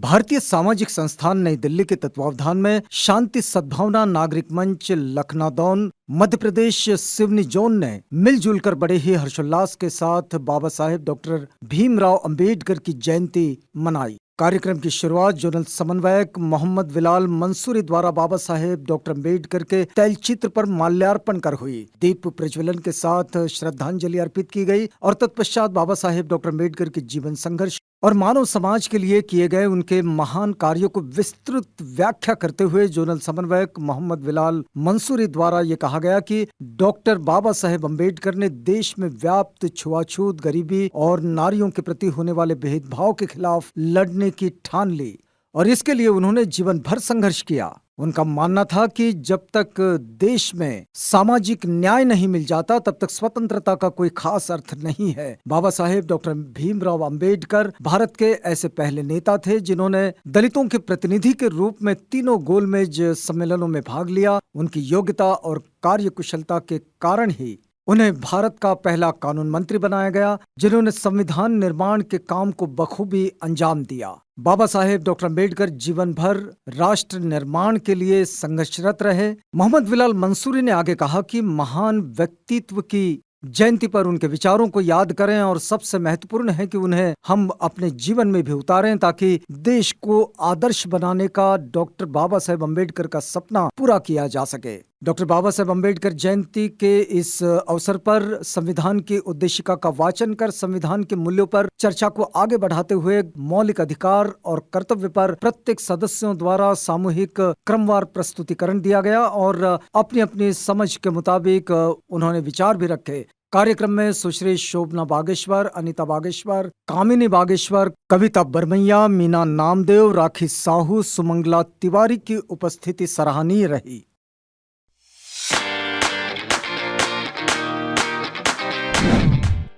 भारतीय सामाजिक संस्थान नई दिल्ली के तत्वावधान में शांति सद्भावना नागरिक मंच लखनादौन मध्य प्रदेश सिवनी जोन ने मिलजुल कर बड़े ही हर्षोल्लास के साथ बाबा साहेब डॉक्टर भीमराव अंबेडकर की जयंती मनाई। कार्यक्रम की शुरुआत जोनल समन्वयक मोहम्मद बिलाल मंसूरी द्वारा बाबा साहेब डॉक्टर अंबेडकर के तैलचित्र पर माल्यार्पण कर हुई। दीप प्रज्वलन के साथ श्रद्धांजलि अर्पित की गई और तत्पश्चात बाबा साहेब डॉक्टर अंबेडकर के जीवन संघर्ष और मानव समाज के लिए किए गए उनके महान कार्यों को विस्तृत व्याख्या करते हुए जोनल समन्वयक मोहम्मद बिलाल मंसूरी द्वारा ये कहा गया कि डॉक्टर बाबा साहेब अंबेडकर ने देश में व्याप्त छुआछूत, गरीबी और नारियों के प्रति होने वाले भेदभाव के खिलाफ लड़ने की ठान ली और इसके लिए उन्होंने जीवन भर संघर्ष किया। उनका मानना था कि जब तक देश में सामाजिक न्याय नहीं मिल जाता तब तक स्वतंत्रता का कोई खास अर्थ नहीं है। बाबा साहेब डॉक्टर भीमराव अंबेडकर भारत के ऐसे पहले नेता थे जिन्होंने दलितों के प्रतिनिधि के रूप में तीनों गोलमेज सम्मेलनों में भाग लिया। उनकी योग्यता और कार्यकुशलता के कारण ही उन्हें भारत का पहला कानून मंत्री बनाया गया, जिन्होंने संविधान निर्माण के काम को बखूबी अंजाम दिया। बाबा साहेब डॉक्टर अंबेडकर जीवन भर राष्ट्र निर्माण के लिए संघर्षरत रहे। मोहम्मद बिलाल मंसूरी ने आगे कहा कि महान व्यक्तित्व की जयंती पर उनके विचारों को याद करें और सबसे महत्वपूर्ण है कि उन्हें हम अपने जीवन में भी उतारें ताकि देश को आदर्श बनाने का डॉक्टर बाबा साहेब अंबेडकर का सपना पूरा किया जा सके। डॉक्टर बाबा साहेब अंबेडकर जयंती के इस अवसर पर संविधान की उद्देशिका का वाचन कर संविधान के मूल्यों पर चर्चा को आगे बढ़ाते हुए मौलिक अधिकार और कर्तव्य पर प्रत्येक सदस्यों द्वारा सामूहिक क्रमवार प्रस्तुतिकरण दिया गया और अपनी अपनी समझ के मुताबिक उन्होंने विचार भी रखे। कार्यक्रम में सुश्री शोभना बागेश्वर, अनीता बागेश्वर, कामिनी बागेश्वर, कविता बरमैया, मीना नामदेव, राखी साहू, सुमंगला तिवारी की उपस्थिति सराहनीय रही।